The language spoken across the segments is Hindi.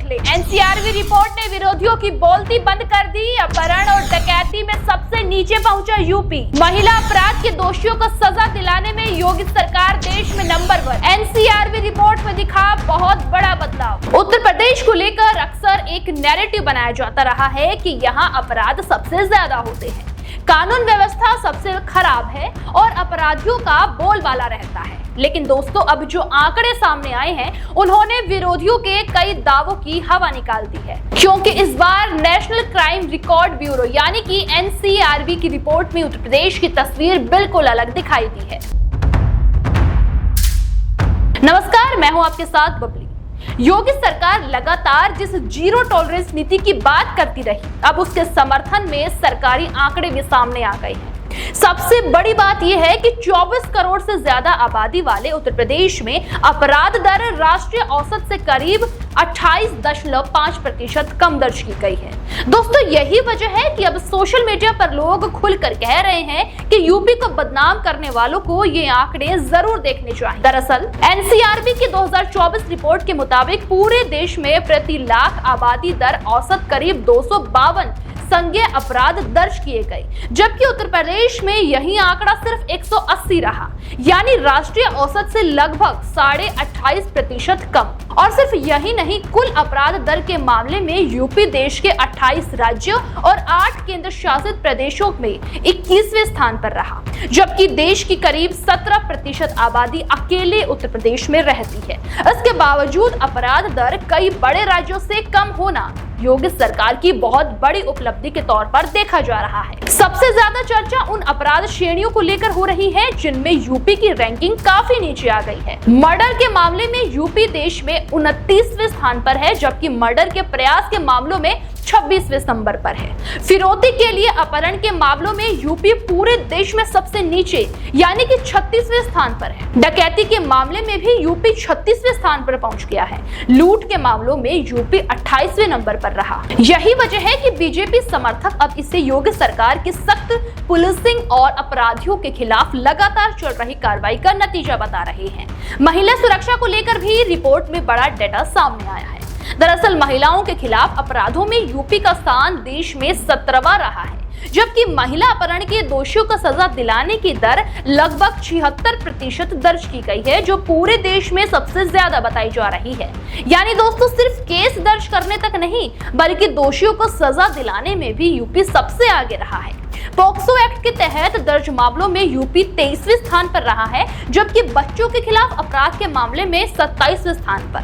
बदले। एनसीआरबी रिपोर्ट ने विरोधियों की बोलती बंद कर दी। अपहरण और डकैती में सबसे नीचे पहुंचा यूपी। महिला अपराध के दोषियों को सजा दिलाने में योगी सरकार देश में नंबर 1। एनसीआरबी रिपोर्ट में दिखा बहुत बड़ा बदलाव। उत्तर प्रदेश को लेकर अक्सर एक नैरेटिव बनाया जाता रहा है कि यहाँ अपराध सबसे ज्यादा होते हैं, कानून व्यवस्था सबसे खराब है और अपराधियों का बोलबाला रहता है। लेकिन दोस्तों, अब जो आंकड़े सामने आए हैं उन्होंने विरोधियों के कई दावों की हवा निकाल दी है, क्योंकि इस बार नेशनल क्राइम रिकॉर्ड ब्यूरो यानी कि एनसीआरबी की रिपोर्ट में उत्तर प्रदेश की तस्वीर बिल्कुल अलग दिखाई दी है। नमस्कार, मैं हूं आपके साथ बबली। योगी सरकार लगातार जिस जीरो टॉलरेंस नीति की बात करती रही, अब उसके समर्थन में सरकारी आंकड़े भी सामने आ गए हैं। सबसे बड़ी बात यह है कि 24 करोड़ से ज्यादा आबादी वाले उत्तर प्रदेश में अपराध दर राष्ट्रीय औसत से करीब 28.5% कम दर्ज की गई है। दोस्तों, यही वजह है कि अब सोशल मीडिया पर लोग खुलकर कह रहे हैं कि यूपी को बदनाम करने वालों को ये आंकड़े जरूर देखने चाहिए। दरअसल एनसीआरबी की 2024 रिपोर्ट के मुताबिक पूरे देश में प्रति लाख आबादी दर औसत करीब 252 संज्ञेय अपराध दर्ज किए गए, जबकि उत्तर प्रदेश में यही आंकड़ा सिर्फ 180 रहा, यानी राष्ट्रीय औसत से लगभग 28.5% कम। और सिर्फ यही नहीं, कुल अपराध दर के मामले में यूपी देश के 28 राज्यों और 8 केंद्र शासित प्रदेशों में 21वें स्थान पर रहा, जबकि देश की करीब 17% आबादी अकेले उत्तर प्रदेश में रहती है। इसके बावजूद अपराध दर कई बड़े राज्यों से कम होना योगी सरकार की बहुत बड़ी उपलब्धि के तौर पर देखा जा रहा है। सबसे ज्यादा चर्चा उन अपराध श्रेणियों को लेकर हो रही है जिनमें यूपी की रैंकिंग काफी नीचे आ गई है। मर्डर के मामले में यूपी देश में 29वें स्थान पर है, जबकि मर्डर के प्रयास के मामलों में 26वें नंबर पर है। फिरौती के लिए अपहरण के मामलों में यूपी पूरे देश में सबसे नीचे यानी कि 36वें स्थान पर है। डकैती के मामले में भी यूपी 36वें स्थान पर पहुंच गया है। लूट के मामलों में यूपी 28वें नंबर पर रहा। यही वजह है कि बीजेपी समर्थक अब इसे योगी सरकार की सख्त पुलिसिंग और अपराधियों के खिलाफ लगातार चल रही कार्रवाई का नतीजा बता रहे हैं। महिला सुरक्षा को लेकर भी रिपोर्ट में बड़ा डेटा सामने आया है। दरअसल महिलाओं के खिलाफ अपराधों में यूपी का स्थान देश में 17वां रहा है, जबकि महिला अपहरण के दोषियों को सजा दिलाने की दर लगभग 76% दर्ज की गई है, जो पूरे देश में सबसे ज्यादा बताई जा रही है। यानी दोस्तों, सिर्फ केस दर्ज करने तक नहीं, बल्कि दोषियों को सजा दिलाने में भी यूपी सबसे आगे रहा है। पॉक्सो एक्ट के तहत दर्ज मामलों में यूपी 23वें स्थान पर रहा है, जबकि बच्चों के खिलाफ अपराध के मामले में 27वें स्थान पर।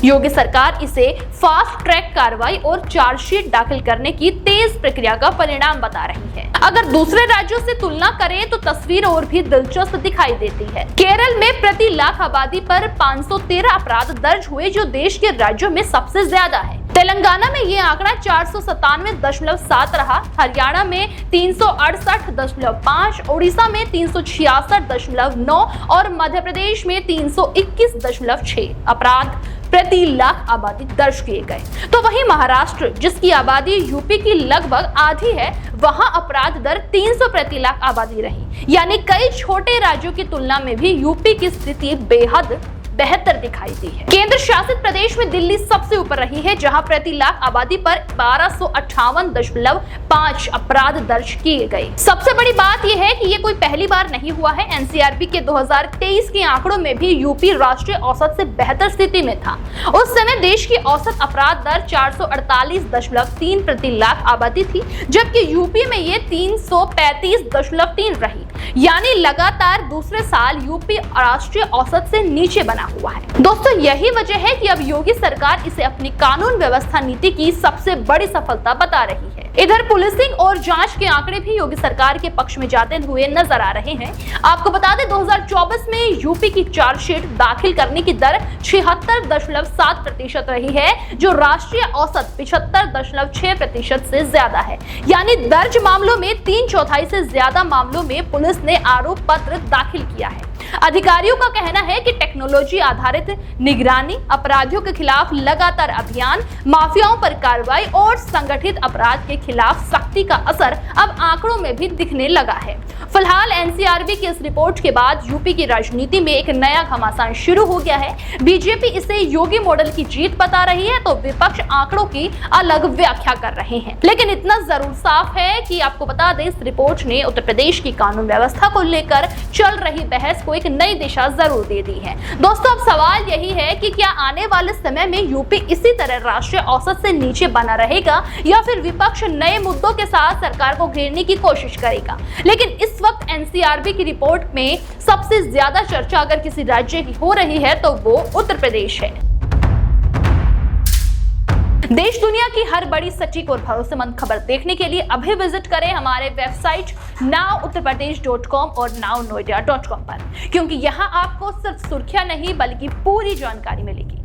योगी सरकार इसे फास्ट ट्रैक कार्रवाई और चार्जशीट दाखिल करने की तेज प्रक्रिया का परिणाम बता रही है। अगर दूसरे राज्यों से तुलना करें तो तस्वीर और भी दिलचस्प दिखाई देती है। केरल में प्रति लाख आबादी पर 513 अपराध दर्ज हुए, जो देश के राज्यों में सबसे ज्यादा है। तेलंगाना में ये आंकड़ा 497.7 रहा, हरियाणा में 368.5, ओडिशा में 366.9 और मध्य प्रदेश में 321.6 अपराध प्रति लाख आबादी दर्ज किए गए। तो वहीं महाराष्ट्र, जिसकी आबादी यूपी की लगभग आधी है, वहां अपराध दर 300 प्रति लाख आबादी रही। यानी कई छोटे राज्यों की तुलना में भी यूपी की स्थिति बेहद बेहतर दिखाई दी है। केंद्र शासित प्रदेश में दिल्ली सबसे ऊपर रही है, जहां प्रति लाख आबादी पर 1258.5 अपराध दर्ज किए गए। सबसे बड़ी बात यह है कि ये कोई पहली बार नहीं हुआ है। एनसीआरबी के 2023 के आंकड़ों में भी यूपी राष्ट्रीय औसत से बेहतर स्थिति में था। उस समय देश की औसत अपराध दर 448.3 प्रति लाख आबादी थी, जबकि यूपी में ये 335.3 रही। यानी लगातार दूसरे साल यूपी राष्ट्रीय औसत से नीचे बना हुआ है। दोस्तों, यही वजह है कि अब योगी सरकार इसे अपनी कानून व्यवस्था नीति की सबसे बड़ी सफलता बता रही है। इधर पुलिसिंग और जांच के आंकड़े भी योगी सरकार के पक्ष में जाते हुए नजर आ रहे हैं। आपको बता दें, 2024 में यूपी की चार्जशीट दाखिल करने की दर 76.7% रही है, जो राष्ट्रीय औसत 75.6% से ज्यादा है। यानी दर्ज मामलों में 3/4 से ज्यादा मामलों में पुलिस ने आरोप पत्र दाखिल किया है। अधिकारियों का कहना है कि टेक्नोलॉजी आधारित निगरानी, अपराधियों के खिलाफ लगातार अभियान, माफियाओं पर कार्रवाई और संगठित अपराध के खिलाफ सख्ती का असर अब आंकड़ों में भी दिखने लगा है। फिलहाल एनसीआरबी की इस रिपोर्ट के बाद यूपी की राजनीति में एक नया घमासान शुरू हो गया है। बीजेपी इसे योगी मॉडल की जीत बता रही है तो विपक्ष आंकड़ों की अलग व्याख्या कर रहे हैं। लेकिन इतना जरूर साफ है कि आपको बता दें, इस रिपोर्ट ने उत्तर प्रदेश की कानून व्यवस्था को लेकर चल रही बहस को एक नई दिशा जरूर दे दी है। दोस्तों, अब सवाल यही है कि क्या आने वाले समय में यूपी इसी तरह राष्ट्रीय औसत से नीचे बना रहेगा या फिर विपक्ष नए मुद्दों के साथ सरकार को घेरने की कोशिश करेगा। लेकिन इस वक्त एनसीआरबी की रिपोर्ट में सबसे ज्यादा चर्चा अगर किसी राज्य की हो रही है तो वो उत्तर प्रदेश है। देश दुनिया की हर बड़ी सटीक और भरोसेमंद खबर देखने के लिए अभी विजिट करें हमारे वेबसाइट nowuttarpradesh.com और nownoida.com पर, क्योंकि यहाँ आपको सिर्फ सुर्खियां नहीं बल्कि पूरी जानकारी मिलेगी।